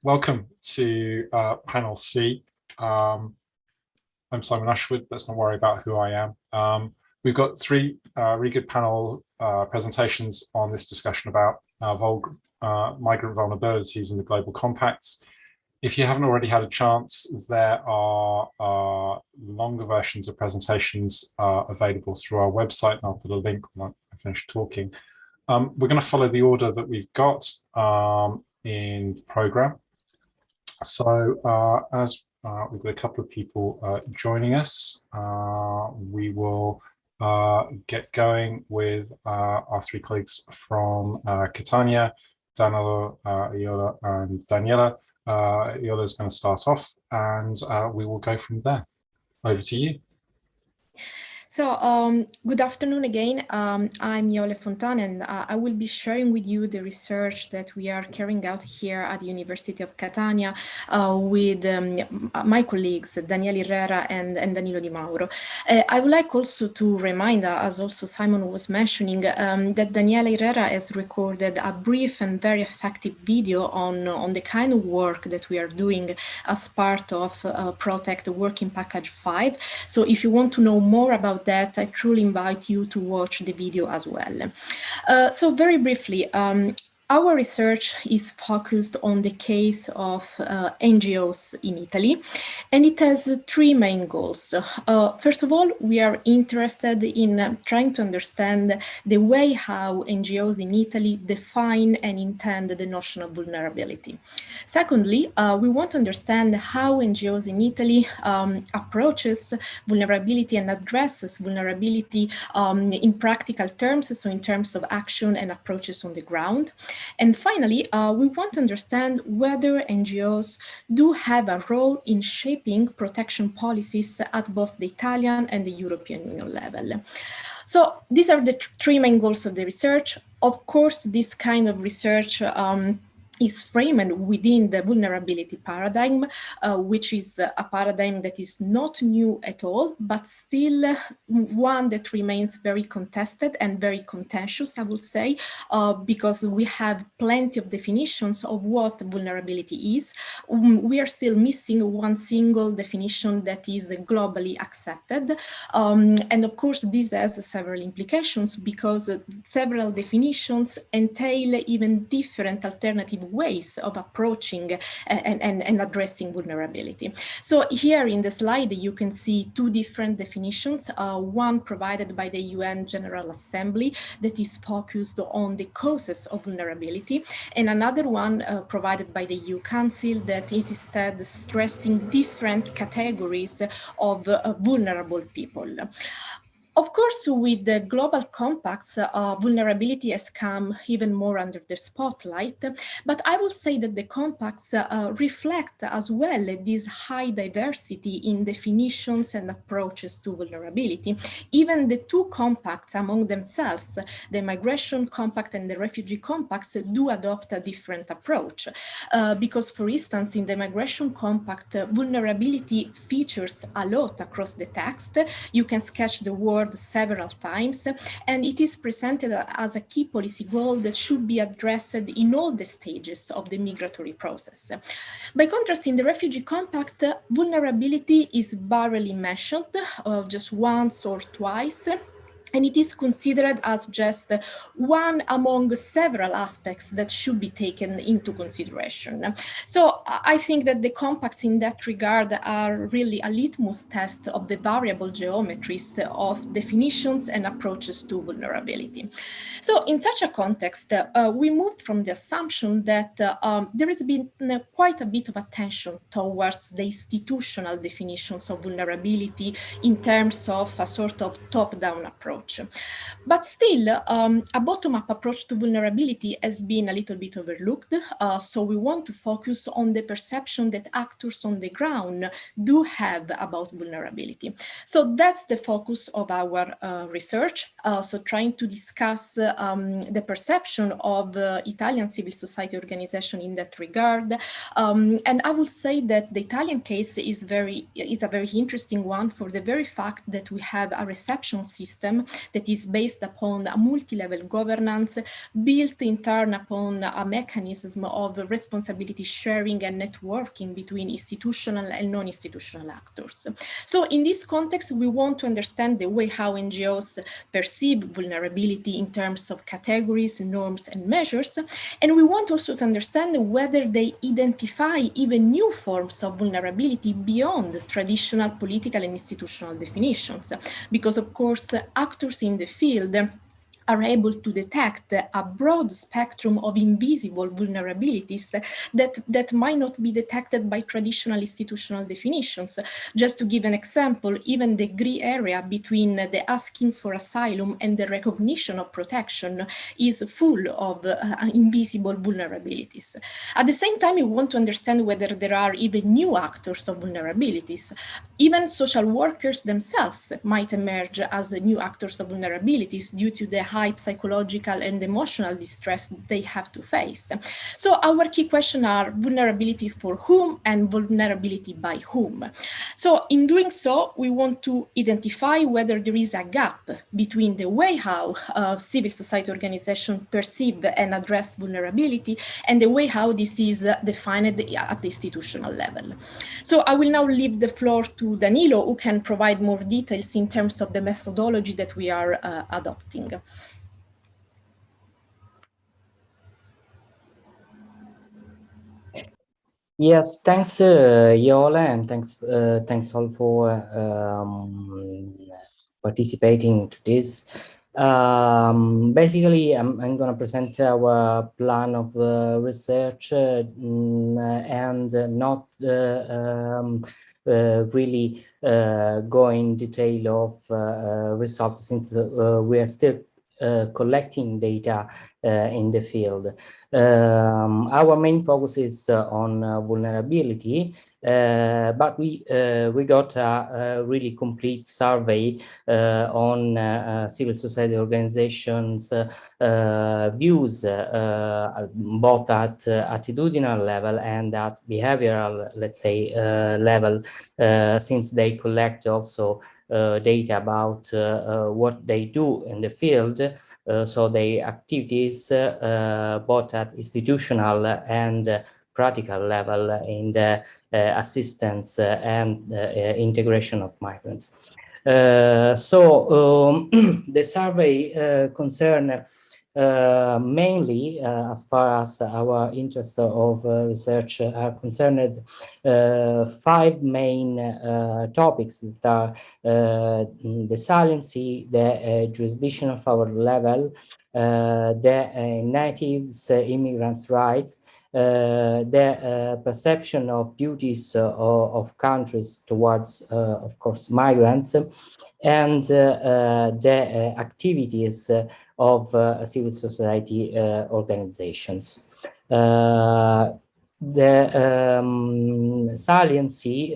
Welcome to panel C. I'm Simon Usherwood. Let's not worry about who I am. We've got three really good panel presentations on this discussion about migrant vulnerabilities in the global compacts. If you haven't already had a chance, there are longer versions of presentations available through our website, and I'll put a link when I finish talking. We're going to follow the order that we've got in the program. So as we've got a couple of people joining us, we will get going with our three colleagues from Catania, Danilo, Iole, and Daniela. Iole is going to start off, and we will go from there. Over to you. So good afternoon again. I'm Iole Fontana, and I will be sharing with you the research that we are carrying out here at the University of Catania with my colleagues, Daniela Irrera and Danilo Di Mauro. I would like also to remind, as also Simon was mentioning, that Daniela Irrera has recorded a brief and very effective video on the kind of work that we are doing as part of PROTECT Working Package 5. So if you want to know more about that, I truly invite you to watch the video as well. So very briefly, our research is focused on the case of NGOs in Italy, and it has three main goals. First of all, we are interested in trying to understand the way how NGOs in Italy define and intend the notion of vulnerability. Secondly, we want to understand how NGOs in Italy approaches vulnerability and addresses vulnerability in practical terms, so in terms of action and approaches on the ground. And finally, we want to understand whether NGOs do have a role in shaping protection policies at both the Italian and the European Union level. So these are the three main goals of the research. Of course, this kind of research is framed within the vulnerability paradigm, which is a paradigm that is not new at all, but still one that remains very contested and very contentious, I will say, because we have plenty of definitions of what vulnerability is. We are still missing one single definition that is globally accepted. And of course, this has several implications because several definitions entail even different alternative ways of approaching and addressing vulnerability. So here in the slide, you can see two different definitions, one provided by the UN General Assembly that is focused on the causes of vulnerability, and another one provided by the EU Council that is instead stressing different categories of vulnerable people. Of course, with the global compacts, vulnerability has come even more under the spotlight, but I will say that the compacts reflect as well this high diversity in definitions and approaches to vulnerability. Even the two compacts among themselves, the Migration Compact and the Refugee Compacts, do adopt a different approach. Because, for instance, in the Migration Compact, vulnerability features a lot across the text. You can sketch the word several times, and it is presented as a key policy goal that should be addressed in all the stages of the migratory process. By contrast, in the Refugee Compact, vulnerability is barely mentioned, just once or twice, and it is considered as just one among several aspects that should be taken into consideration. So I think that the compacts in that regard are really a litmus test of the variable geometries of definitions and approaches to vulnerability. So in such a context, we moved from the assumption that there has been quite a bit of attention towards the institutional definitions of vulnerability in terms of a sort of top-down approach. But still, a bottom-up approach to vulnerability has been a little bit overlooked, so we want to focus on the perception that actors on the ground do have about vulnerability. So that's the focus of our research, so trying to discuss the perception of Italian civil society organization in that regard. And I will say that the Italian case is a very interesting one for the very fact that we have a reception system that is based upon a multi-level governance built in turn upon a mechanism of responsibility sharing and networking between institutional and non-institutional actors. So in this context, we want to understand the way how NGOs perceive vulnerability in terms of categories, norms, and measures. And we want also to understand whether they identify even new forms of vulnerability beyond traditional political and institutional definitions. Because, of course, actors in the field are able to detect a broad spectrum of invisible vulnerabilities that might not be detected by traditional institutional definitions. Just to give an example, even the gray area between the asking for asylum and the recognition of protection is full of invisible vulnerabilities. At the same time, we want to understand whether there are even new actors of vulnerabilities. Even social workers themselves might emerge as new actors of vulnerabilities due to the high psychological and emotional distress they have to face. So our key questions are vulnerability for whom and vulnerability by whom. So in doing so, we want to identify whether there is a gap between the way how civil society organizations perceive and address vulnerability and the way how this is defined at the institutional level. So I will now leave the floor to Danilo, who can provide more details in terms of the methodology that we are adopting. Yes, thanks, Iole, and thanks all for participating to this. Basically, I'm going to present our plan of research and not really go in detail of results, since we are still collecting data in the field. Our main focus is on vulnerability, but we got a really complete survey on civil society organizations' views, both at attitudinal level and at behavioral, let's say, level, since they collect also data about what they do in the field, so their activities both at institutional and practical level in the assistance and integration of migrants. So the survey concerned mainly, as far as our interest of research are concerned, 5 main topics that are the saliency, the jurisdiction of our level, the natives, immigrants' rights, the perception of duties of countries towards, of course, migrants, and the activities of civil society organizations. The saliency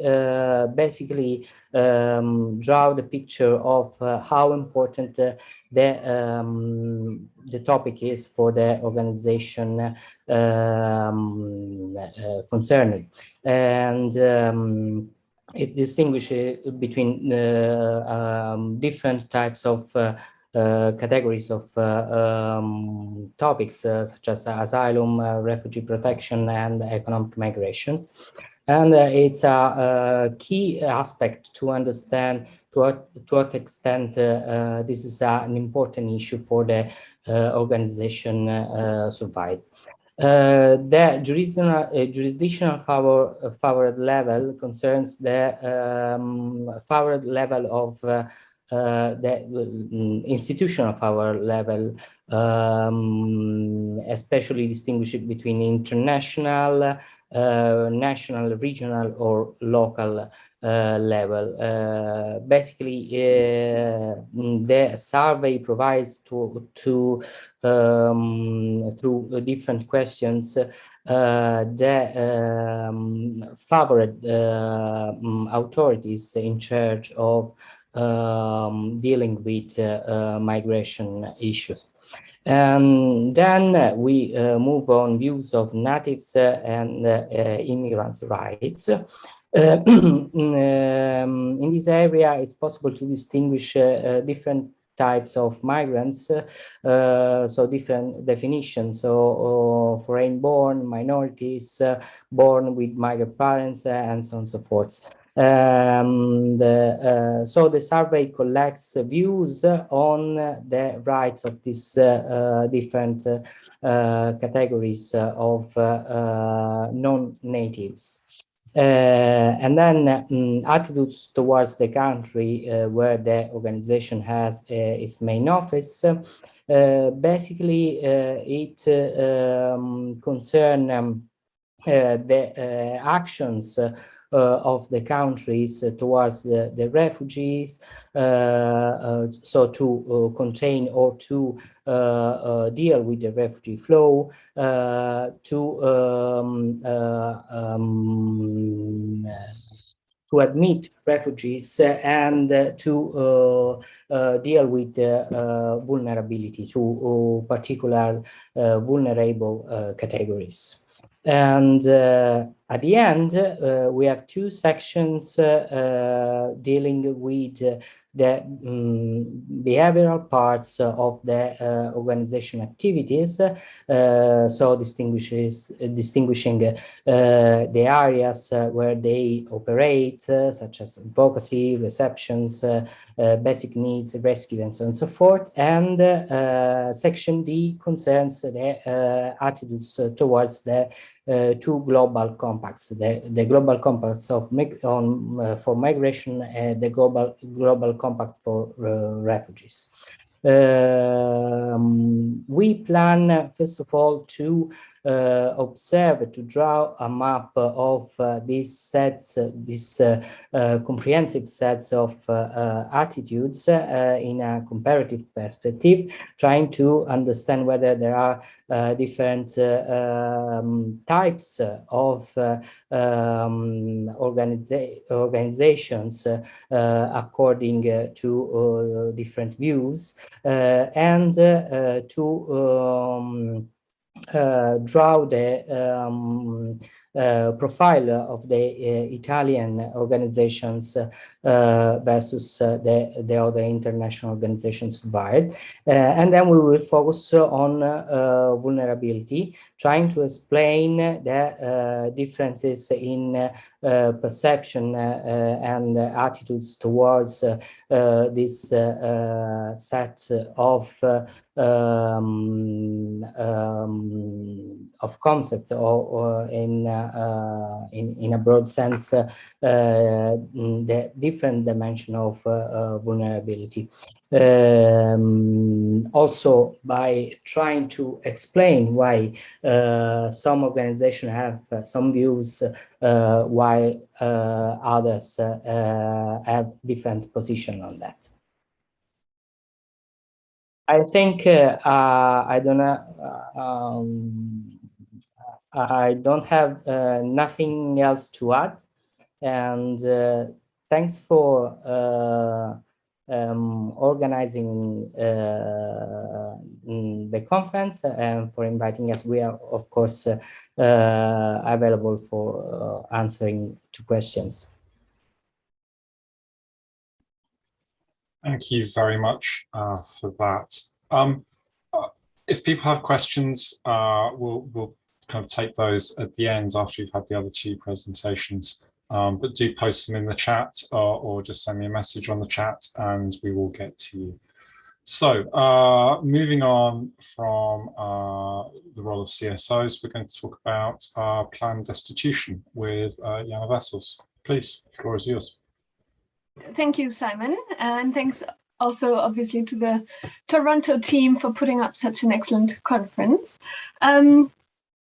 basically draw the picture of how important the topic is for the organization concerned, and it distinguishes between different types of categories of topics such as asylum, refugee protection, and economic migration. And it's a key aspect to understand to what extent this is an important issue for the organization survive. The jurisdictional power level concerns the power level of the institution of our level, especially distinguishing between international, national, regional, or local level. Basically, the survey provides through different questions the favored authorities in charge of dealing with migration issues. And then we move on views of natives and immigrants' rights. In this area, it's possible to distinguish different types of migrants, so different definitions. So foreign-born, minorities, born with migrant parents, and so on and so forth. So the survey collects views on the rights of these different categories of non-natives. And then attitudes towards the country where the organization has its main office. Basically, it concerns the actions of the countries towards the refugees, so to contain or to deal with the refugee flow, to admit refugees and to deal with vulnerability to particular vulnerable categories. And at the end, we have two sections dealing with the behavioral parts of the organization activities, so distinguishing the areas where they operate, such as advocacy, receptions, basic needs, rescue, and so on and so forth. And section D concerns the attitudes towards the two global compacts, the global compacts of for migration and the global compact for refugees. We plan, first of all, to observe, to draw a map of these sets, these comprehensive sets of attitudes in a comparative perspective, trying to understand whether there are different types of organizations according to different views, and to draw the profile of the Italian organizations versus the other international organizations worldwide. And then we will focus on vulnerability, trying to explain the differences in perception and attitudes towards this set of concepts, or in a broad sense, the different dimension of vulnerability. Also, by trying to explain why some organizations have some views while others have different position on that. I think I don't have nothing else to add, and thanks for organizing the conference and for inviting us. We are, of course, available for answering to questions. Thank you very much for that. If people have questions, we'll kind of take those at the end after you've had the other two presentations. But do post them in the chat, or just send me a message on the chat and we will get to you. So moving on from the role of CSOs, we're going to talk about planned destitution with Janna Wessels. Please, the floor is yours. Thank you, Simon, and thanks also obviously to the Toronto team for putting up such an excellent conference.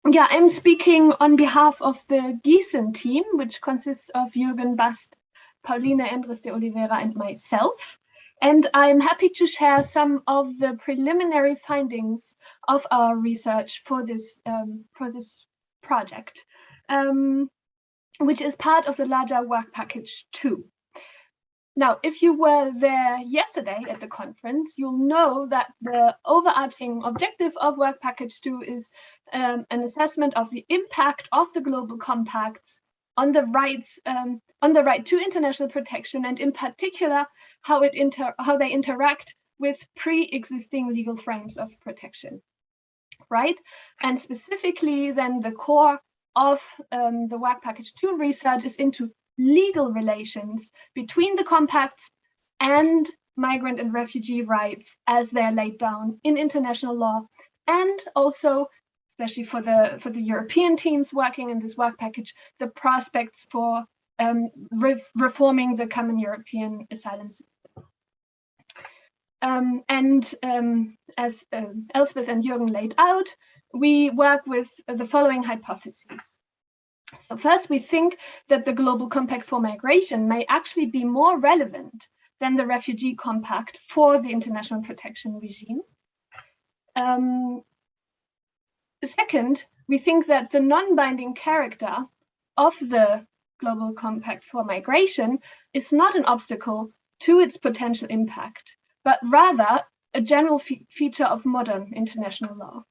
Yeah, I'm speaking on behalf of the Gießen team, which consists of Jürgen Bast, Pauline Endres de Oliveira, and myself. And I'm happy to share some of the preliminary findings of our research for this project, which is part of the larger work package 2. Now, if you were there yesterday at the conference, you'll know that the overarching objective of Work Package 2 is an assessment of the impact of the global compacts on the rights, on the right to international protection, and in particular how they interact with pre-existing legal frames of protection, right? And specifically then the core of the Work Package 2 research is into legal relations between the compacts and migrant and refugee rights as they're laid down in international law, and also, especially for the European teams working in this work package, the prospects for reforming the common European asylum system. As Elspeth and Jürgen laid out, we work with the following hypotheses. So first, we think that the Global Compact for Migration may actually be more relevant than the Refugee Compact for the international protection regime. Second, we think that the non-binding character of the Global Compact for Migration is not an obstacle to its potential impact, but rather a general feature of modern international law.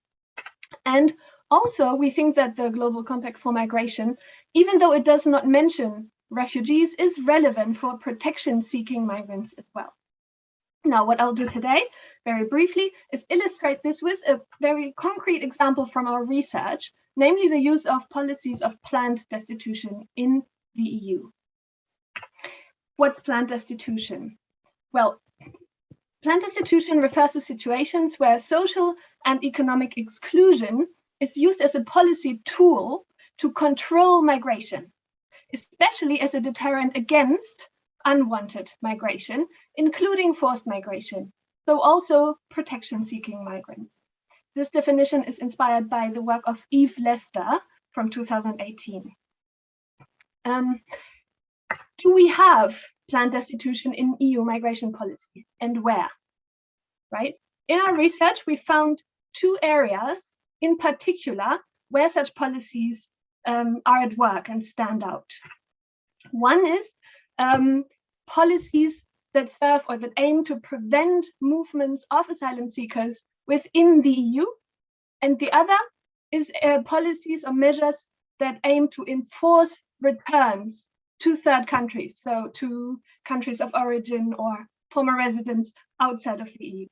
And also, we think that the Global Compact for Migration, even though it does not mention refugees, is relevant for protection-seeking migrants as well. Now, what I'll do today, very briefly, is illustrate this with a very concrete example from our research, namely the use of policies of planned destitution in the EU. What's planned destitution? Well, planned destitution refers to situations where social and economic exclusion is used as a policy tool to control migration, especially as a deterrent against unwanted migration, including forced migration, so also protection-seeking migrants. This definition is inspired by the work of Yves Lester from 2018. Do we have planned destitution in EU migration policy, and where? Right? In our research, we found two areas in particular where such policies are at work and stand out. One is policies that serve or that aim to prevent movements of asylum seekers within the EU, and the other is policies or measures that aim to enforce returns to third countries, so to countries of origin or former residents outside of the EU.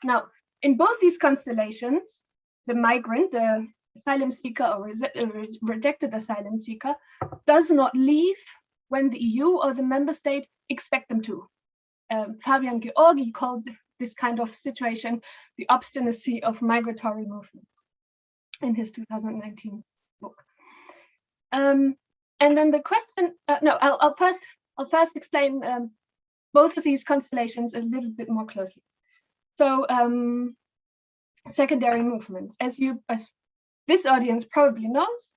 Now, in both these constellations, the migrant, the asylum seeker or rejected asylum seeker, does not leave when the EU or the member state expect them to. Fabian Georgi called this kind of situation the obstinacy of migratory movements in his 2019 book. And then the question, I'll first explain both of these constellations a little bit more closely. So secondary movements, as this audience probably knows,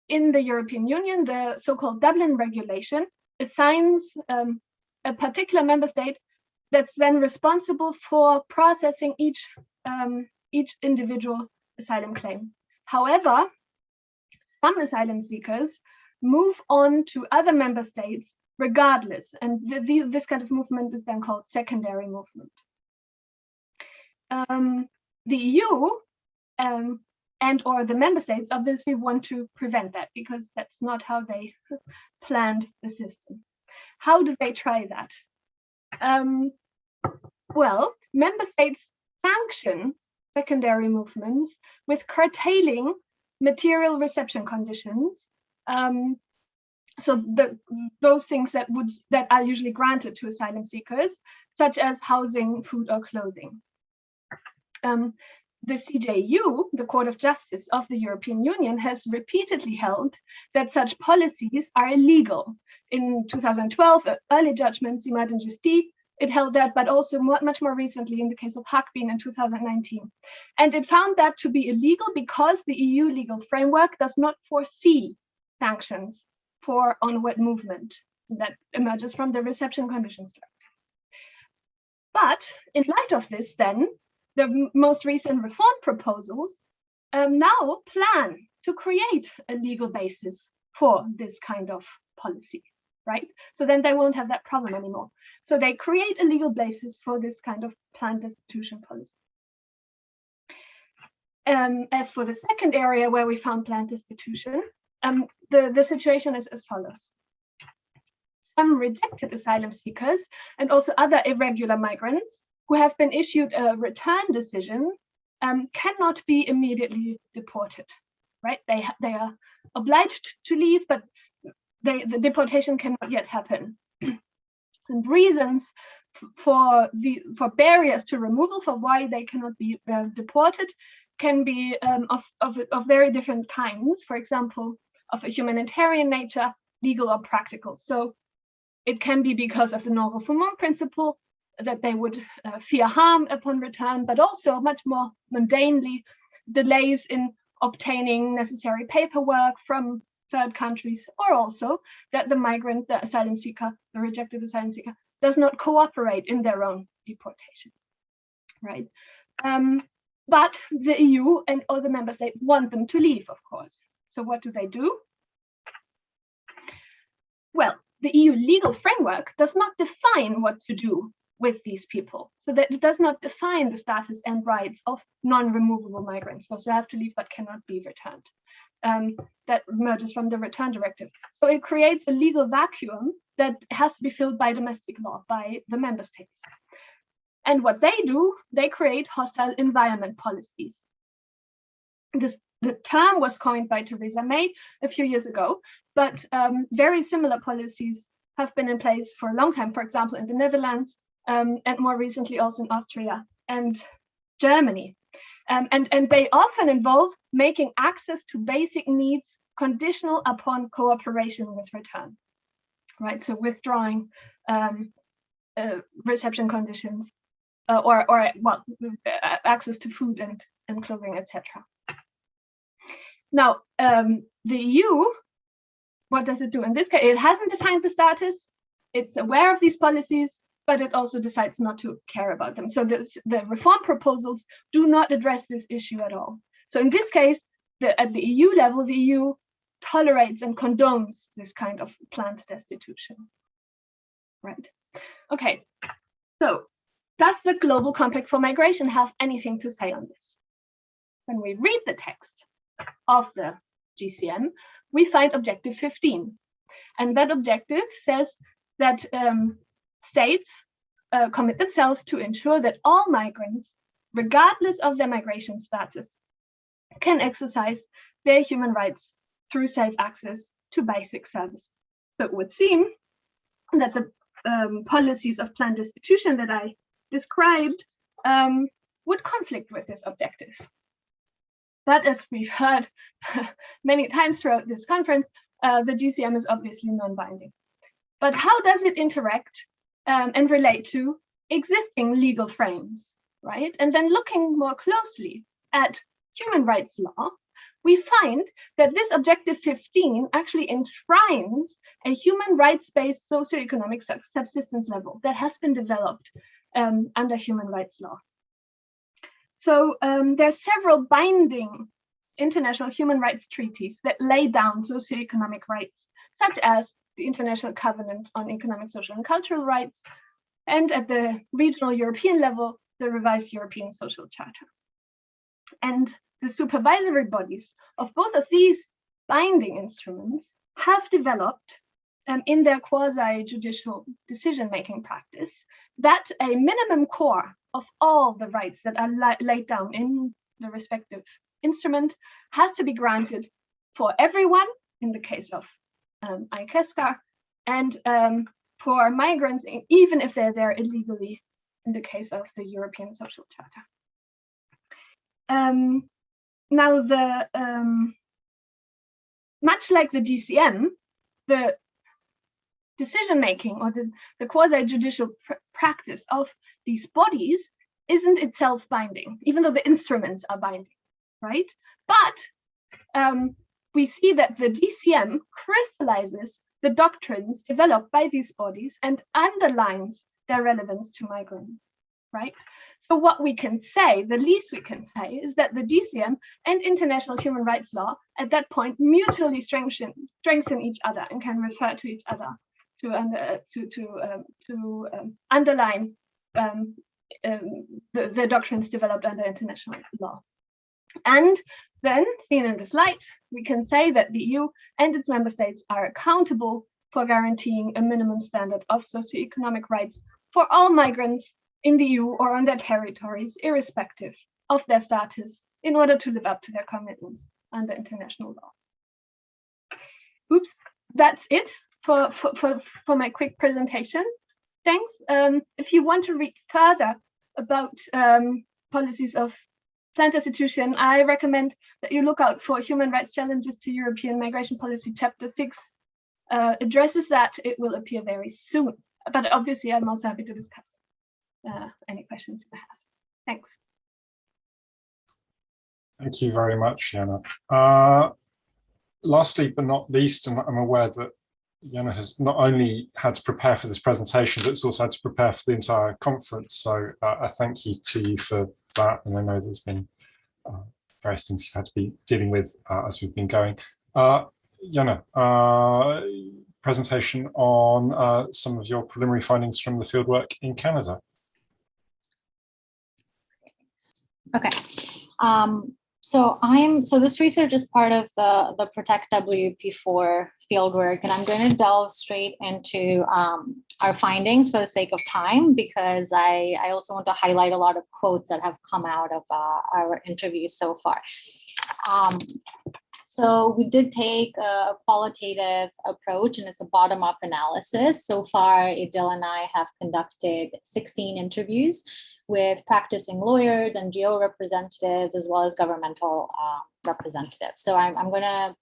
in the European Union, the so-called Dublin regulation assigns a particular member state that's then responsible for processing each individual asylum claim. However, some asylum seekers move on to other member states regardless, and this kind of movement is then called secondary movement. The EU and or the member states obviously want to prevent that, because that's not how they planned the system. How do they try that? Well, member states sanction secondary movements with curtailing material reception conditions. So those things that are usually granted to asylum seekers, such as housing, food, or clothing. The CJU, the Court of Justice of the European Union, has repeatedly held that such policies are illegal. In 2012, early judgment, Simat and Justi, it held that, but also much more recently in the case of Hakbin in 2019. And it found that to be illegal because the EU legal framework does not foresee sanctions for onward movement that emerges from the reception conditions directive. But in light of this, then, the most recent reform proposals now plan to create a legal basis for this kind of policy, right? So then they won't have that problem anymore. So they create a legal basis for this kind of planned destitution policy. As for the second area where we found planned destitution, the situation is as follows. some rejected asylum seekers and also other irregular migrants who have been issued a return decision cannot be immediately deported, right? They are obliged to leave, but the deportation cannot yet happen. And reasons for barriers to removal, for why they cannot be deported, can be of very different kinds. For example, of a humanitarian nature, legal or practical. So it can be because of the non-refoulement principle, that they would fear harm upon return, but also much more mundanely, delays in obtaining necessary paperwork from third countries, or also that the migrant, the asylum seeker, the rejected asylum seeker, does not cooperate in their own deportation, right? But the EU and all the member states want them to leave, of course. So what do? Well, the EU legal framework does not define what to do with these people. So that it does not define the status and rights of non-removable migrants, those who have to leave but cannot be returned. That emerges from the return directive. So it creates a legal vacuum that has to be filled by domestic law, by the member states. And what they do, they create hostile environment policies. The term was coined by Theresa May a few years ago, but very similar policies have been in place for a long time, for example, in the Netherlands, and more recently also in Austria and Germany. And they often involve making access to basic needs conditional upon cooperation with return, right? So withdrawing reception conditions, or access to food and clothing, etc. Now, the EU, what does it do in this case? It hasn't defined the status. It's aware of these policies, but it also decides not to care about them. So the reform proposals do not address this issue at all. So in this case, at the EU level, the EU tolerates and condones this kind of planned destitution, right? Okay, so does the Global Compact for Migration have anything to say on this? When we read the text of the GCM, we find objective 15. And that objective says that states commit themselves to ensure that all migrants, regardless of their migration status, can exercise their human rights through safe access to basic services. So it would seem that the policies of planned destitution that I described would conflict with this objective. But as we've heard many times throughout this conference, the GCM is obviously non-binding. But how does it interact and relate to existing legal frames, right? And then looking more closely at human rights law, we find that this objective 15 actually enshrines a human rights-based socio-economic subsistence level that has been developed under human rights law. So there are several binding international human rights treaties that lay down socio-economic rights, such as the International Covenant on Economic, Social, and Cultural Rights, and at the regional European level, the revised European Social Charter. And the supervisory bodies of both of these binding instruments have developed in their quasi-judicial decision-making practice that a minimum core of all the rights that are laid down in the respective instrument has to be granted for everyone in the case of ICESCA, and for migrants, even if they're there illegally in the case of the European Social Charter. Now, much like the GCM, the decision-making or the quasi-judicial practice of these bodies isn't itself binding, even though the instruments are binding, right? But we see that the GCM crystallizes the doctrines developed by these bodies and underlines their relevance to migrants, right? So what we can say, the least we can say, is that the GCM and international human rights law at that point mutually strengthen each other and can refer to each other to underline the doctrines developed under international law. And then, seen in the slide, we can say that the EU and its member states are accountable for guaranteeing a minimum standard of socioeconomic rights for all migrants in the EU or on their territories, irrespective of their status, in order to live up to their commitments under international law. Oops, that's it for my quick presentation. Thanks. If you want to read further about policies of planned destitution, I recommend that you look out for Human Rights Challenges to European Migration Policy Chapter 6 addresses that. It will appear very soon. But obviously, I'm also happy to discuss any questions you have. Thanks. Thank you very much, Jana. Lastly, but not least, and I'm aware that Jana has not only had to prepare for this presentation, but it's also had to prepare for the entire conference. So I thank you to you for that. And I know there's been various things you've had to be dealing with as we've been going. Jana, presentation on some of your preliminary findings from the fieldwork in Canada. Okay. So this research is part of the PROTECT WP4 fieldwork, and I'm going to delve straight into our findings for the sake of time, because I also want to highlight a lot of quotes that have come out of our interview so far. So we did take a qualitative approach, and it's a bottom-up analysis. So far, Idil and I have conducted 16 interviews with practicing lawyers, NGO representatives, as well as governmental representatives. So I'm going to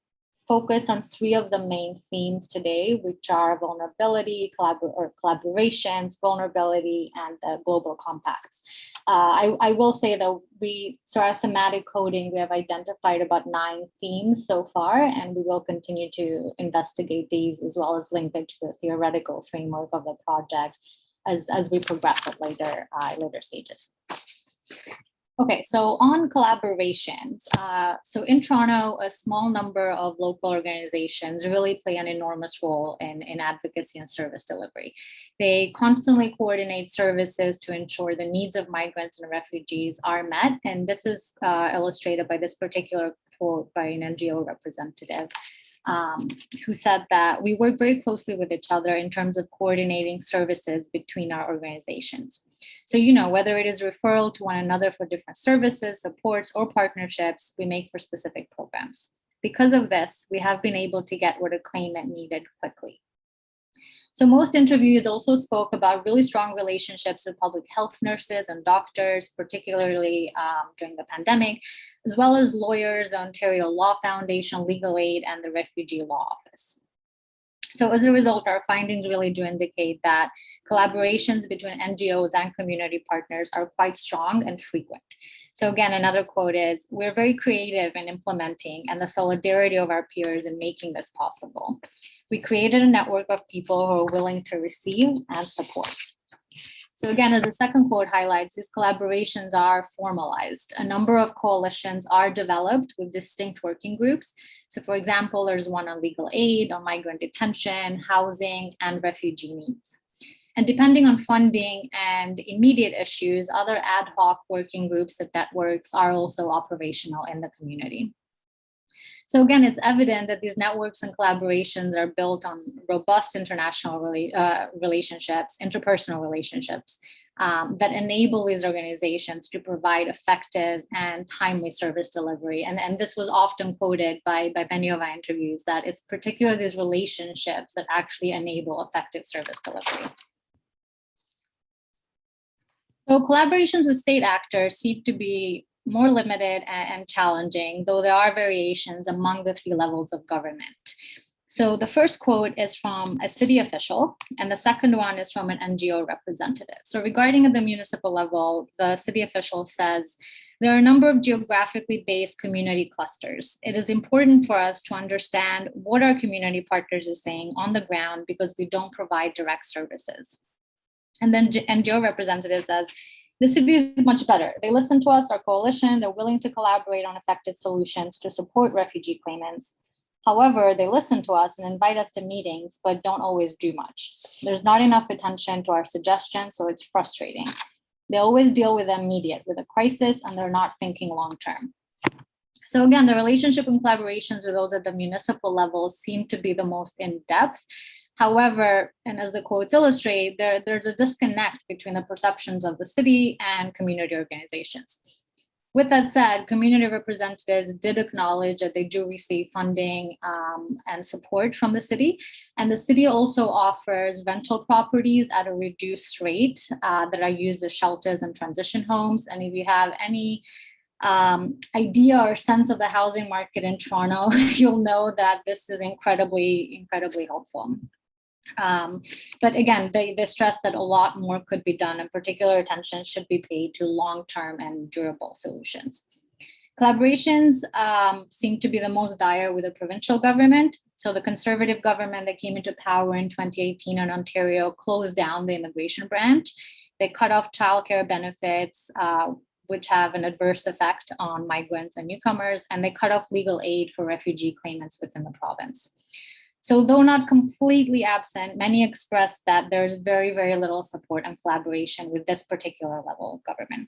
focus on 3 of the main themes today, which are vulnerability, collaborations, vulnerability, and the global compacts. I will say that through our thematic coding, we have identified about 9 themes so far, and we will continue to investigate these as well as link it to the theoretical framework of the project as we progress at later stages. Okay, so on collaborations, so in Toronto, a small number of local organizations really play an enormous role in advocacy and service delivery. They constantly coordinate services to ensure the needs of migrants and refugees are met. And this is illustrated by this particular quote by an NGO representative, who said that we work very closely with each other in terms of coordinating services between our organizations. So, whether it is referral to one another for different services, supports, or partnerships, we make for specific programs. Because of this, we have been able to get what a claimant needed quickly. So most interviews also spoke about really strong relationships with public health nurses and doctors, particularly during the pandemic, as well as lawyers, the Ontario Law Foundation, Legal Aid, and the Refugee Law Office. So as a result, our findings really do indicate that collaborations between NGOs and community partners are quite strong and frequent. So again, another quote is, we're very creative in implementing and the solidarity of our peers in making this possible. We created a network of people who are willing to receive and support. So again, as the second quote highlights, these collaborations are formalized. A number of coalitions are developed with distinct working groups. So for example, there's one on legal aid, on migrant detention, housing, and refugee needs. And depending on funding and immediate issues, other ad hoc working groups and networks are also operational in the community. So again, it's evident that these networks and collaborations are built on robust international relationships, interpersonal relationships that enable these organizations to provide effective and timely service delivery. And this was often quoted by many of our interviews, that it's particularly these relationships that actually enable effective service delivery. So collaborations with state actors seem to be more limited and challenging, though there are variations among the 3 levels of government. So the first quote is from a city official, and the second one is from an NGO representative. So regarding at the municipal level, the city official says, there are a number of geographically based community clusters. It is important for us to understand what our community partners are saying on the ground because we don't provide direct services. And then NGO representative says, the city is much better. They listen to us, our coalition, they're willing to collaborate on effective solutions to support refugee claimants. However, they listen to us and invite us to meetings, but don't always do much. There's not enough attention to our suggestions, so it's frustrating. They always deal with the immediate, with a crisis, and they're not thinking long-term. So again, the relationship and collaborations with those at the municipal level seem to be the most in-depth, However, and as the quotes illustrate, there's a disconnect between the perceptions of the city and community organizations. With that said, community representatives did acknowledge that they do receive funding and support from the city. And the city also offers rental properties at a reduced rate that are used as shelters and transition homes. And if you have any idea or sense of the housing market in Toronto, you'll know that this is incredibly helpful. But again, they stress that a lot more could be done, and particular attention should be paid to long-term and durable solutions. Collaborations seem to be the most dire with the provincial government. So the Conservative government that came into power in 2018 in Ontario closed down the immigration branch. They cut off childcare benefits, which have an adverse effect on migrants and newcomers, and they cut off legal aid for refugee claimants within the province. So though not completely absent, many expressed that there's very, very little support and collaboration with this particular level of government.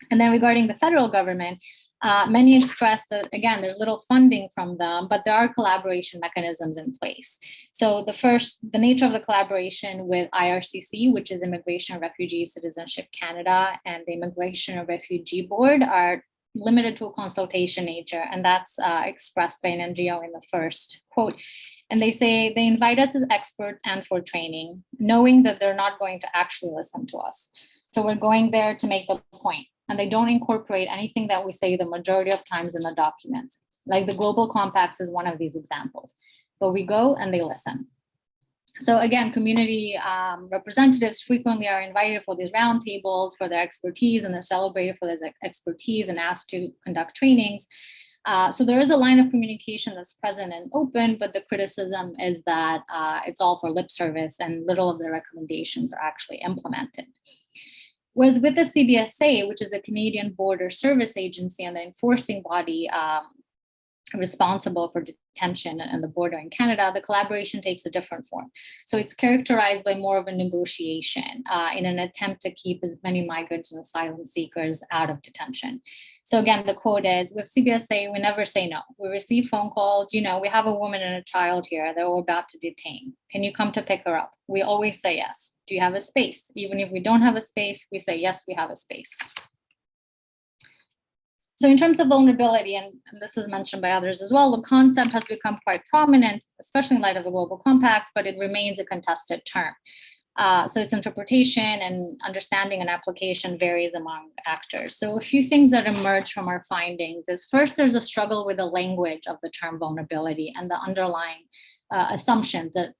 And then regarding the federal government, many expressed that, again, there's little funding from them, but there are collaboration mechanisms in place. So the nature of the collaboration with IRCC, which is Immigration, Refugee, Citizenship Canada, and the Immigration and Refugee Board are limited to a consultation nature, and that's expressed by an NGO in the first quote. And they say they invite us as experts and for training, knowing that they're not going to actually listen to us. So we're going there to make the point, and they don't incorporate anything that we say the majority of times in the documents. Like the Global Compact is one of these examples, but we go and they listen. So again, community representatives frequently are invited for these roundtables for their expertise, and they're celebrated for their expertise and asked to conduct trainings. So there is a line of communication that's present and open, but the criticism is that it's all for lip service and little of the recommendations are actually implemented. Whereas with the CBSA, which is a Canadian Border Service Agency and the enforcing body responsible for detention and the border in Canada, the collaboration takes a different form. So it's characterized by more of a negotiation in an attempt to keep as many migrants and asylum seekers out of detention. So again, the quote is, with CBSA, we never say no. We receive phone calls, we have a woman and a child here that we're about to detain. Can you come to pick her up? We always say yes. Do you have a space? Even if we don't have a space, we say yes, we have a space. So in terms of vulnerability, and this was mentioned by others as well, the concept has become quite prominent, especially in light of the Global Compact, but it remains a contested term. So its interpretation and understanding and application varies among actors. So a few things that emerge from our findings is, first, there's a struggle with the language of the term vulnerability and the underlying assumptions that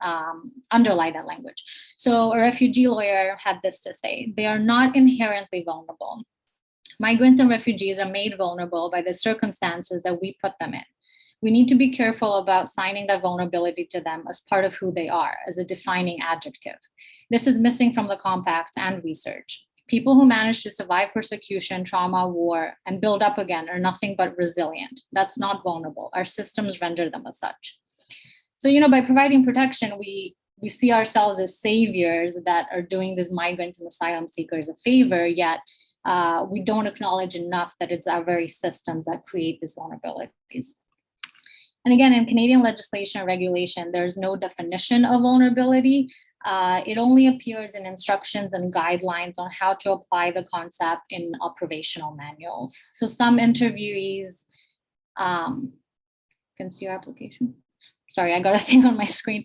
underlie that language. So a refugee lawyer had this to say: they are not inherently vulnerable. Migrants and refugees are made vulnerable by the circumstances that we put them in. We need to be careful about signing that vulnerability to them as part of who they are, as a defining adjective. This is missing from the compact and research. People who manage to survive persecution, trauma, war, and build up again are nothing but resilient. That's not vulnerable. Our systems render them as such. So, by providing protection, we see ourselves as saviors that are doing these migrants and asylum seekers a favor, yet we don't acknowledge enough that it's our very systems that create these vulnerabilities. And again, in Canadian legislation and regulation, there's no definition of vulnerability. It only appears in instructions and guidelines on how to apply the concept in operational manuals. So some interviewees, can see your application. Sorry, I got a thing on my screen.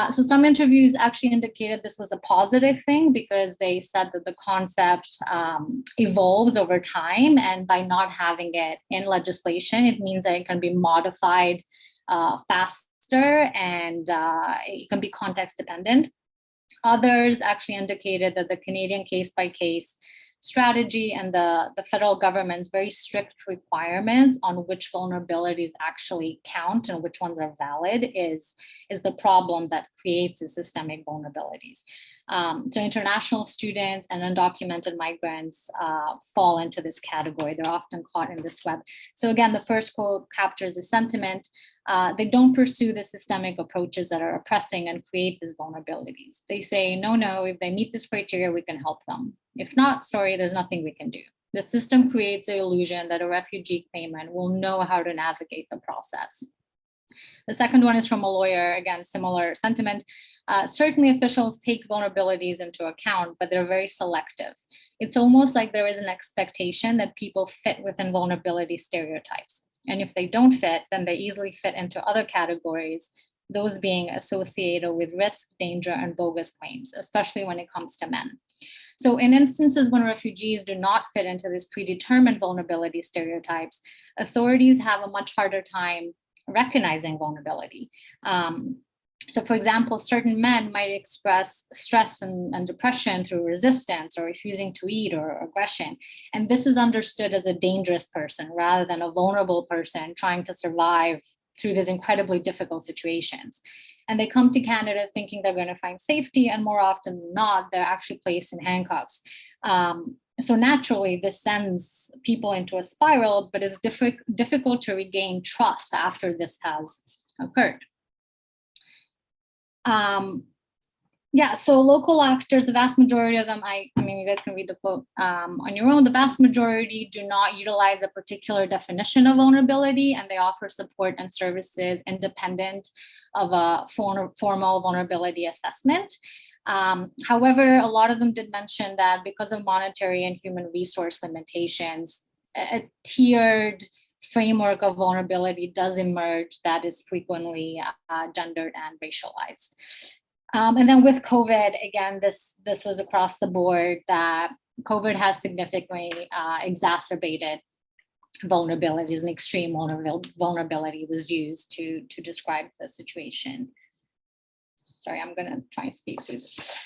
So some interviews actually indicated this was a positive thing because they said that the concept evolves over time, and by not having it in legislation, it means that it can be modified faster and it can be context dependent. Others actually indicated that the Canadian case-by-case strategy and the federal government's very strict requirements on which vulnerabilities actually count and which ones are valid is the problem that creates the systemic vulnerabilities. So international students and undocumented migrants fall into this category. They're often caught in this web. So again, the first quote captures the sentiment. They don't pursue the systemic approaches that are oppressing and create these vulnerabilities. They say, no, if they meet this criteria, we can help them. If not, sorry, there's nothing we can do. The system creates the illusion that a refugee claimant will know how to navigate the process. The second one is from a lawyer, again, similar sentiment. Certainly officials take vulnerabilities into account, but they're very selective. It's almost like there is an expectation that people fit within vulnerability stereotypes. And if they don't fit, then they easily fit into other categories, those being associated with risk, danger, and bogus claims, especially when it comes to men. So in instances when refugees do not fit into these predetermined vulnerability stereotypes, authorities have a much harder time recognizing vulnerability. So for example, certain men might express stress and depression through resistance or refusing to eat or aggression. And this is understood as a dangerous person rather than a vulnerable person trying to survive through these incredibly difficult situations. And they come to Canada thinking they're going to find safety, and more often than not, they're actually placed in handcuffs. So naturally, this sends people into a spiral, but it's difficult to regain trust after this has occurred. Yeah, so local actors, the vast majority of them, I mean, you guys can read the quote on your own, the vast majority do not utilize a particular definition of vulnerability, and they offer support and services independent of a formal vulnerability assessment. However, a lot of them did mention that because of monetary and human resource limitations, a tiered framework of vulnerability does emerge that is frequently gendered and racialized. And then with COVID, again, this was across the board that COVID has significantly exacerbated vulnerabilities, and extreme vulnerability was used to describe the situation. Sorry, I'm gonna try and speak through this.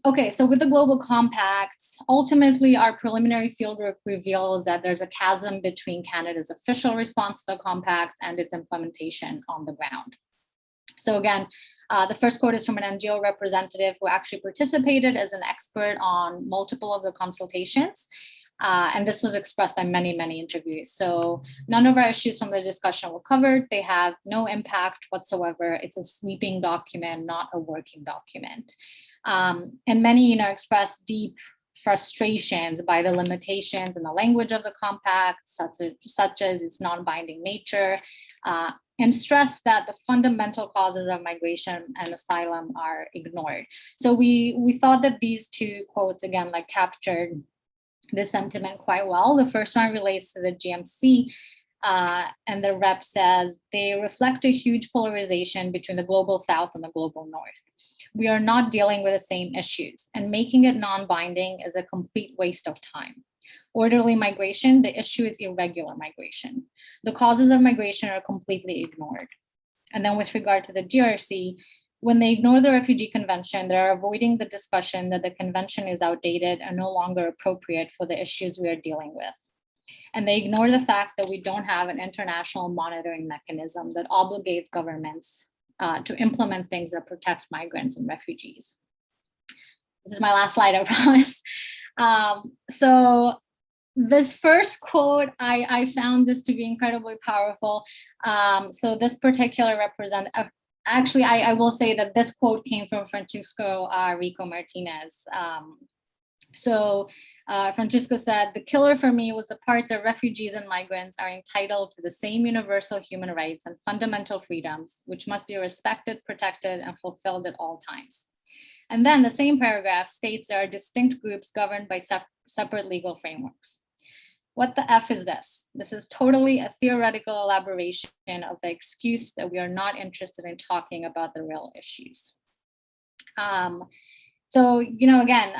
Okay, so with the global compacts, ultimately our preliminary fieldwork reveals that there's a chasm between Canada's official response to the compact and its implementation on the ground. So again, the first quote is from an NGO representative who actually participated as an expert on multiple of the consultations. And this was expressed by many, many interviews. So none of our issues from the discussion were covered. They have no impact whatsoever. It's a sleeping document, not a working document. And many, expressed deep frustrations by the limitations in the language of the compact, such as its non-binding nature, and stress that the fundamental causes of migration and asylum are ignored. So we thought that these two quotes, again, captured this sentiment quite well. The first one relates to the GMC, and the rep says, they reflect a huge polarization between the global South and the global North. We are not dealing with the same issues, and making it non-binding is a complete waste of time. Orderly migration, the issue is irregular migration. The causes of migration are completely ignored. And then with regard to the GRC, when they ignore the Refugee Convention, they're avoiding the discussion that the convention is outdated and no longer appropriate for the issues we are dealing with. And they ignore the fact that we don't have an international monitoring mechanism that obligates governments to implement things that protect migrants and refugees. This is my last slide, I promise. So this first quote, I found this to be incredibly powerful. So this particular representative, actually, I will say that this quote came from Francisco Rico Martinez. Francisco said, the killer for me was the part that refugees and migrants are entitled to the same universal human rights and fundamental freedoms, which must be respected, protected, and fulfilled at all times. And then the same paragraph states there are distinct groups governed by separate legal frameworks. What the F is this? This is totally a theoretical elaboration of the excuse that we are not interested in talking about the real issues. So, again,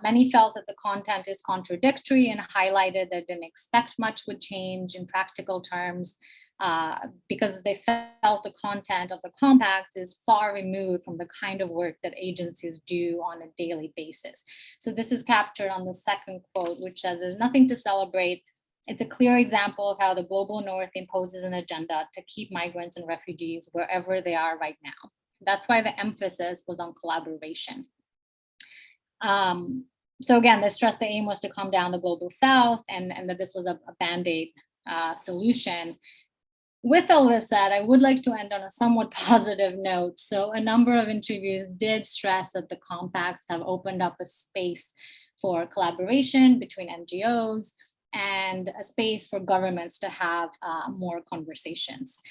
many felt that the content is contradictory and highlighted that didn't expect much would change in practical terms because they felt the content of the compact is far removed from the kind of work that agencies do on a daily basis. So this is captured on the second quote, which says there's nothing to celebrate. It's a clear example of how the global North imposes an agenda to keep migrants and refugees wherever they are right now. That's why the emphasis was on collaboration. So again, they stressed the aim was to calm down the global South and that this was a Band-Aid solution. With all this said, I would like to end on a somewhat positive note. So a number of interviews did stress that the compacts have opened up a space for collaboration between NGOs and a space for governments to have more conversations.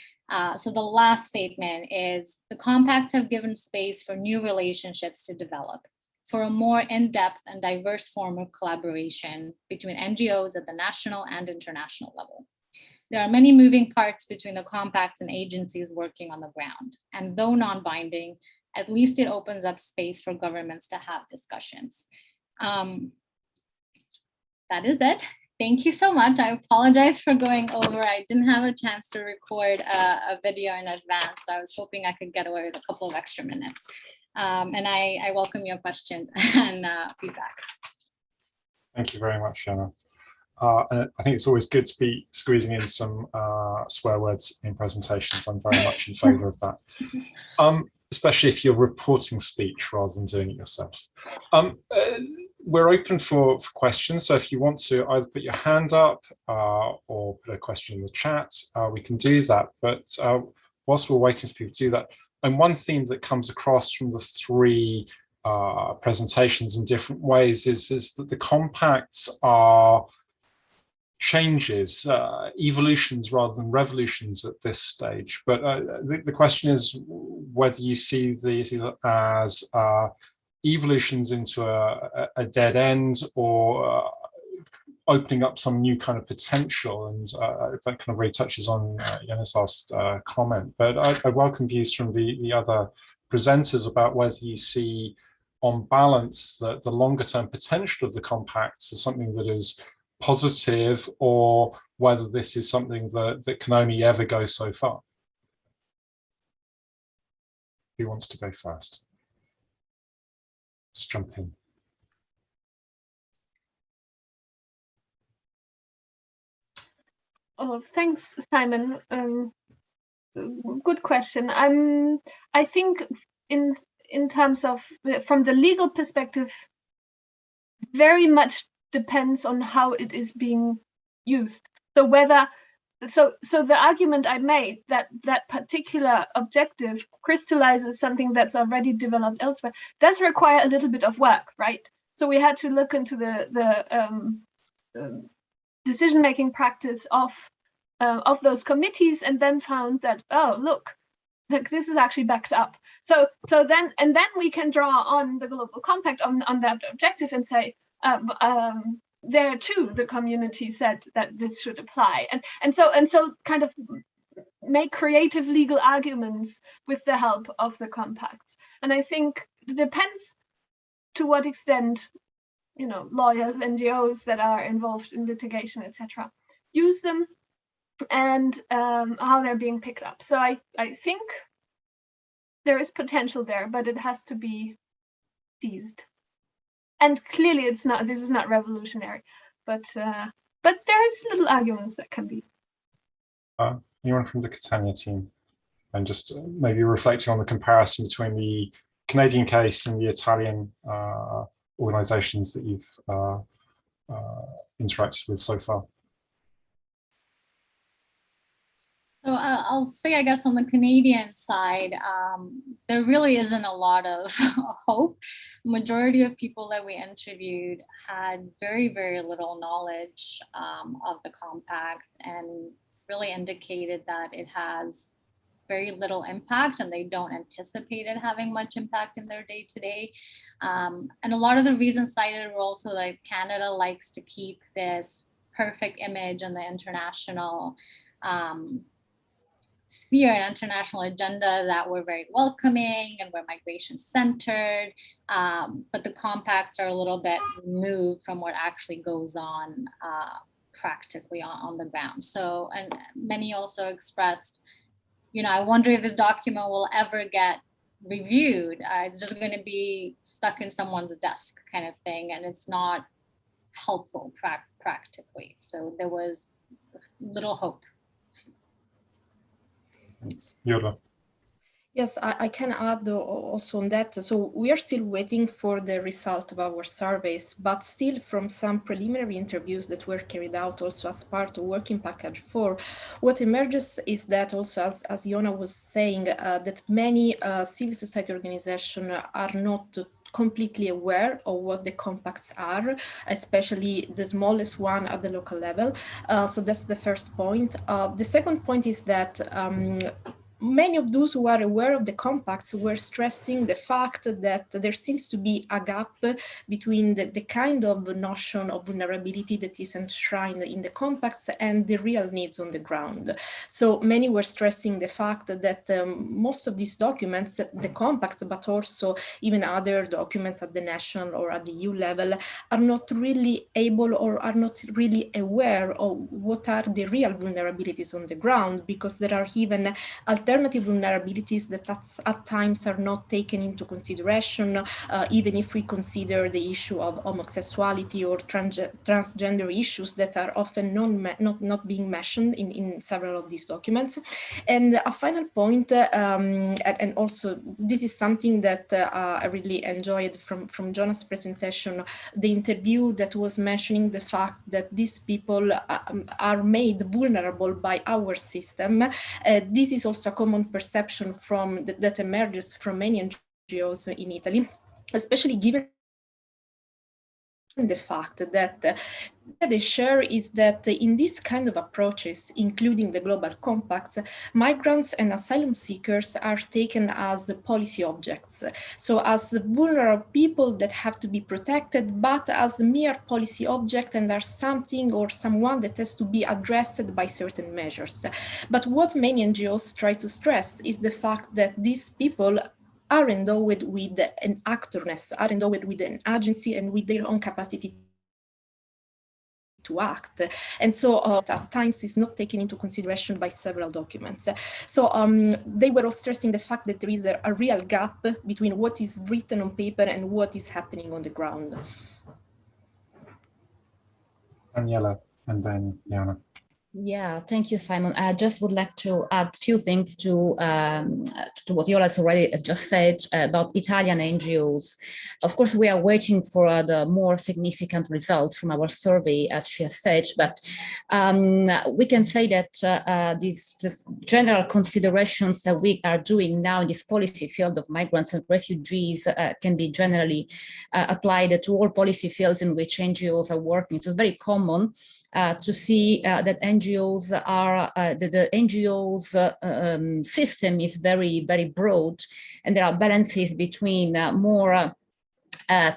So the last statement is the compacts have given space for new relationships to develop, for a more in-depth and diverse form of collaboration between NGOs at the national and international level. There are many moving parts between the compacts and agencies working on the ground, and though non-binding, at least it opens up space for governments to have discussions. That is it. Thank you so much. I apologize for going over. I didn't have a chance to record a video in advance, so I was hoping I could get away with a couple of extra minutes. And I welcome your questions and feedback. Thank you very much, Jana. And I think it's always good to be squeezing in some swear words in presentations. I'm very much in favour of that, especially if you're reporting speech rather than doing it yourself. We're open for questions, so if you want to either put your hand up or put a question in the chat, we can do that. But whilst we're waiting for people to do that, and one theme that comes across from the three presentations in different ways is that the compacts are changes, evolutions rather than revolutions at this stage. But the question is whether you see these as evolutions into a dead end or opening up some new kind of potential, and that kind of really touches on Jona's last comment. But I welcome views from the other presenters about whether you see, on balance, the longer term potential of the compacts as something that is positive, or whether this is something that can only ever go so far. Who wants to go first? Just jump in. Oh, thanks, Simon. Good question. I think in terms of from the legal perspective, very much depends on how it is being used. So whether so the argument I made that particular objective crystallizes something that's already developed elsewhere does require a little bit of work, right? So we had to look into the decision-making practice of those committees, and then found that, oh, look, this is actually backed up. So then we can draw on the Global Compact on that objective and say, there too, the community said that this should apply, and so kind of make creative legal arguments with the help of the compacts. And I think it depends to what extent, you know, lawyers, NGOs that are involved in litigation, etc., use them, and how they're being picked up. So I think there is potential there, but it has to be seized. And clearly, it's not. This is not revolutionary, but there's little arguments that can be. Anyone from the Catania team, and just maybe reflecting on the comparison between the Canadian case and the Italian organisations that you've interacted with so far. So I'll say, I guess, on the Canadian side, there really isn't a lot of hope. Majority of people that we interviewed had very, very little knowledge of the compact, and really indicated that it has very little impact, and they don't anticipate it having much impact in their day-to-day. And a lot of the reasons cited were also that Canada likes to keep this perfect image in the international sphere and international agenda, that we're very welcoming and we're migration centered, but the compacts are a little bit removed from what actually goes on practically on the ground. So, and many also expressed, you know, I wonder if this document will ever get reviewed. It's just going to be stuck in someone's desk kind of thing, and it's not helpful practically. So there was little hope. Thanks. Jona. Yes, I can add also on that. So we are still waiting for the result of our surveys, but still from some preliminary interviews that were carried out also as part of Working Package 4, what emerges is that also, as Jona was saying, that many civil society organizations are not completely aware of what the compacts are, especially the smallest one at the local level. So that's the first point. The second point is that many of those who are aware of the compacts were stressing the fact that there seems to be a gap between the kind of notion of vulnerability that is enshrined in the compacts and the real needs on the ground. So many were stressing the fact that most of these documents, the compacts, but also even other documents at the national or at the EU level, are not really able or are not really aware of what are the real vulnerabilities on the ground, because there are even alternative vulnerabilities that at times are not taken into consideration, even if we consider the issue of homosexuality or transgender issues that are often not being mentioned in several of these documents. And a final point, and also this is something that I really enjoyed from Jona's presentation, the interview that was mentioning the fact that these people are made vulnerable by our system. This is also a common perception that emerges from many NGOs in Italy, especially given the fact that they share is that in this kind of approaches, including the global compacts, migrants and asylum seekers are taken as policy objects. So as vulnerable people that have to be protected, but as a mere policy object and are something or someone that has to be addressed by certain measures. But what many NGOs try to stress is the fact that these people are endowed with an actorness, are endowed with an agency and with their own capacity to act. And so at times is not taken into consideration by several documents. So they were all stressing the fact that there is a real gap between what is written on paper and what is happening on the ground. Daniela and then Jana. Yeah, thank you, Simon. I just would like to add a few things to what Jona has already just said about Italian NGOs. Of course, we are waiting for the more significant results from our survey, as she has said, but we can say that these general considerations that we are doing now in this policy field of migrants and refugees can be generally applied to all policy fields in which NGOs are working. So it's very common to see that NGOs are, the NGOs system is very, very broad, and there are balances between more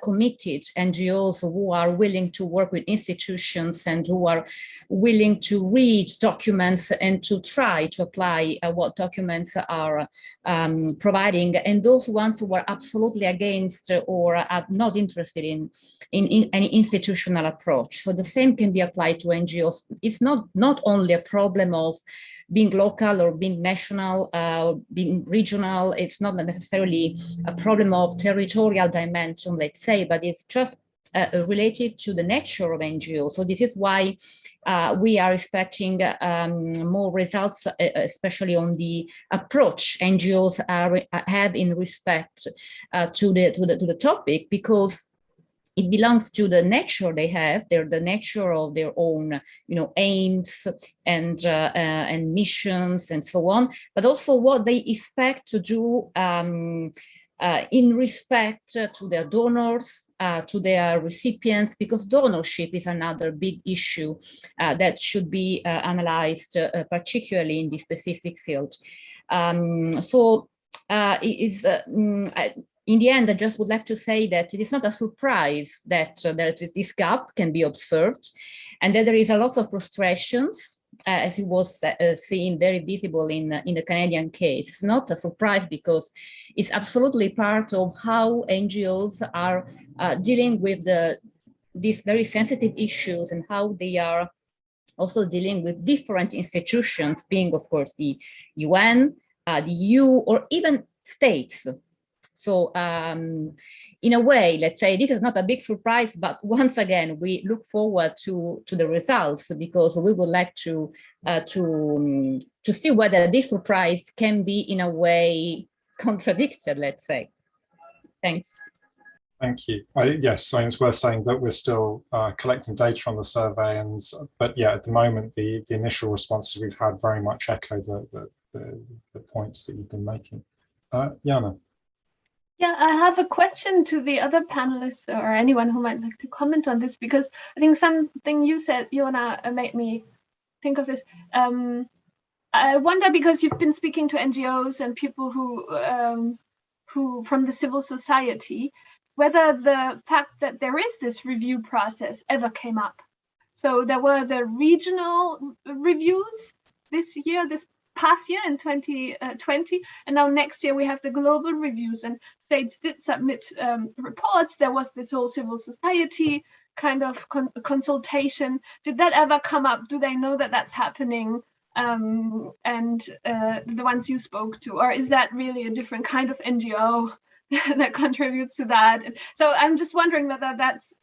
committed NGOs who are willing to work with institutions and who are willing to read documents and to try to apply what documents are providing, and those ones who are absolutely against or are not interested in any institutional approach. So the same can be applied to NGOs. It's not only a problem of being local or being national, being regional. It's not necessarily a problem of territorial dimension, let's say, but it's just related to the nature of NGOs. So this is why we are expecting more results, especially on the approach NGOs have in respect to the topic, because it belongs to the nature they have. They're the nature of their own, aims and missions and so on, but also what they expect to do in respect to their donors, to their recipients, because donorship is another big issue that should be analyzed, particularly in this specific field. In the end, I just would like to say that it is not a surprise that this gap can be observed, and that there is a lot of frustrations, as it was seen very visible in the Canadian case. It's not a surprise because it's absolutely part of how NGOs are dealing with these very sensitive issues, and how they are also dealing with different institutions, being, of course, the UN, the EU, or even states. So in a way, let's say this is not a big surprise, but once again, we look forward to the results, because we would like to see whether this surprise can be in a way contradicted, let's say. Thanks. Thank you. Yes, so it's worth saying that we're still collecting data on the survey, but yeah, at the moment, the initial responses we've had very much echo the points that you've been making. Jana. Yeah, I have a question to the other panelists or anyone who might like to comment on this, because I think something you said, Jona, made me think of this. I wonder, because you've been speaking to NGOs and people who from the civil society, whether the fact that there is this review process ever came up. So there were the regional reviews this past year in 2020, and now next year we have the global reviews, and states did submit reports. There was this whole civil society kind of consultation. Did that ever come up? Do they know that that's happening? And the ones you spoke to, or is that really a different kind of NGO that contributes to that? And so I'm just wondering whether that's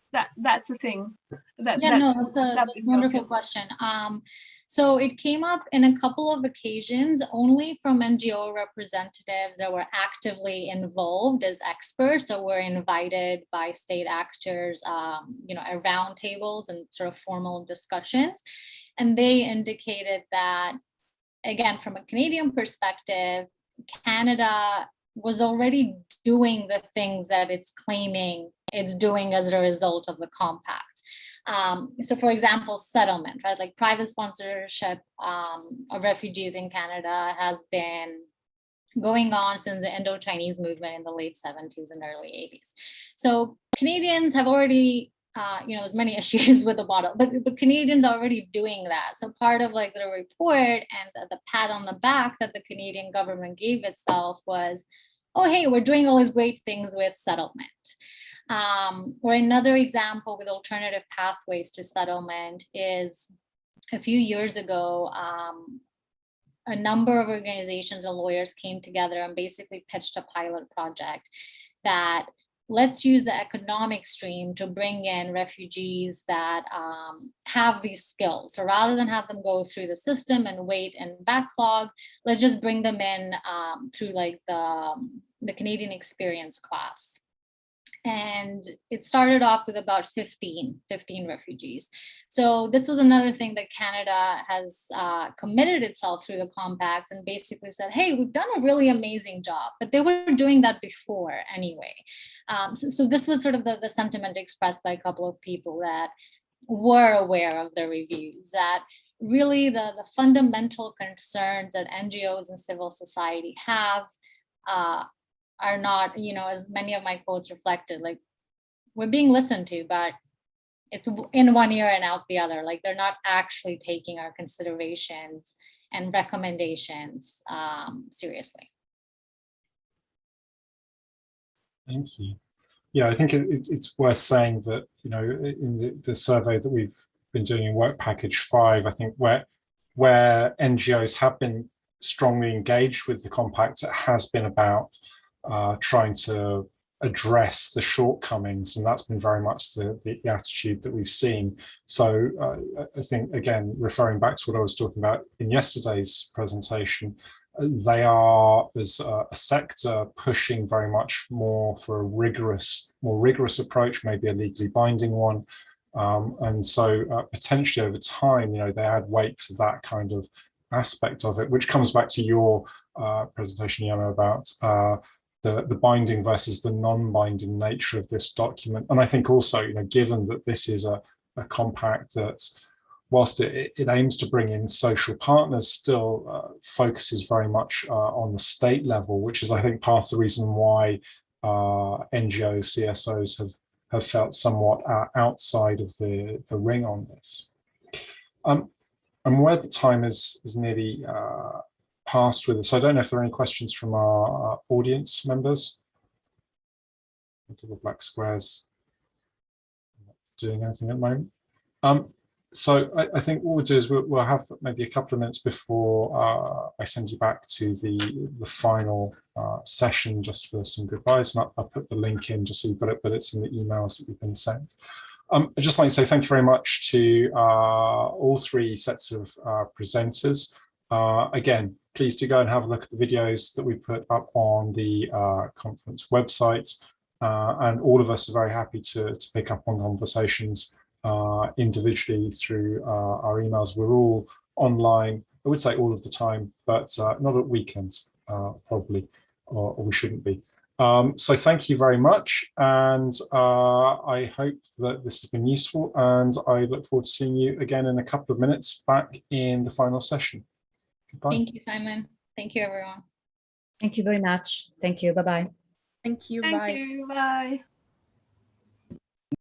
a thing. That's a wonderful question. So it came up in a couple of occasions, only from NGO representatives that were actively involved as experts, or were invited by state actors, at round tables and sort of formal discussions. And they indicated that, again, from a Canadian perspective, Canada was already doing the things that it's claiming it's doing as a result of the compact. So for example, settlement, right? Like private sponsorship of refugees in Canada has been going on since the Indo-Chinese movement in the late 70s and early 80s. So Canadians have already, there's many issues with the model, but Canadians are already doing that. So part of like the report and the pat on the back that the Canadian government gave itself was, oh, hey, we're doing all these great things with settlement. Or another example with alternative pathways to settlement is a few years ago, a number of organizations and lawyers came together and basically pitched a pilot project that let's use the economic stream to bring in refugees that have these skills. So rather than have them go through the system and wait and backlog, let's just bring them in through like the Canadian Experience class. And it started off with about 15 refugees. So this was another thing that Canada has committed itself through the compact, and basically said, hey, we've done a really amazing job, but they were doing that before anyway. So this was sort of the sentiment expressed by a couple of people that were aware of the reviews, that really the fundamental concerns that NGOs and civil society have are not, as many of my quotes reflected, like we're being listened to, but it's in one ear and out the other. Like they're not actually taking our considerations and recommendations seriously. Thank you. Yeah, I think it's worth saying that, in the survey that we've been doing in Work Package 5, I think where NGOs have been strongly engaged with the compact, it has been about trying to address the shortcomings, and that's been very much the attitude that we've seen. So I think, again, referring back to what I was talking about in yesterday's presentation, they are, as a sector, pushing very much more for a more rigorous approach, maybe a legally binding one. And so potentially over time, they add weight to that kind of aspect of it, which comes back to your presentation, Jona, about the binding versus the non-binding nature of this document. And I think also, given that this is a compact that, whilst it aims to bring in social partners, still focuses very much on the state level, which is, I think, part of the reason why NGOs, CSOs have felt somewhat outside of the ring on this. I'm aware that time is nearly passed with us. I don't know if there are any questions from our audience members. The black squares not doing anything at the moment. So I think what we'll do is we'll have maybe a couple of minutes before I send you back to the final session, just for some goodbyes. And I'll put the link in just so you've got it, but it's in the emails that you've been sent. I'd just like to say thank you very much to all three sets of presenters. Again, please do go and have a look at the videos that we put up on the conference website. And all of us are very happy to pick up on conversations individually through our emails. We're all online, I would say all of the time, but not at weekends, probably, or we shouldn't be. So thank you very much, and I hope that this has been useful, and I look forward to seeing you again in a couple of minutes back in the final session. Goodbye. Thank you, Simon. Thank you, everyone. Thank you very much. Thank you. Bye-bye. Thank you. Thank Bye. you. Bye.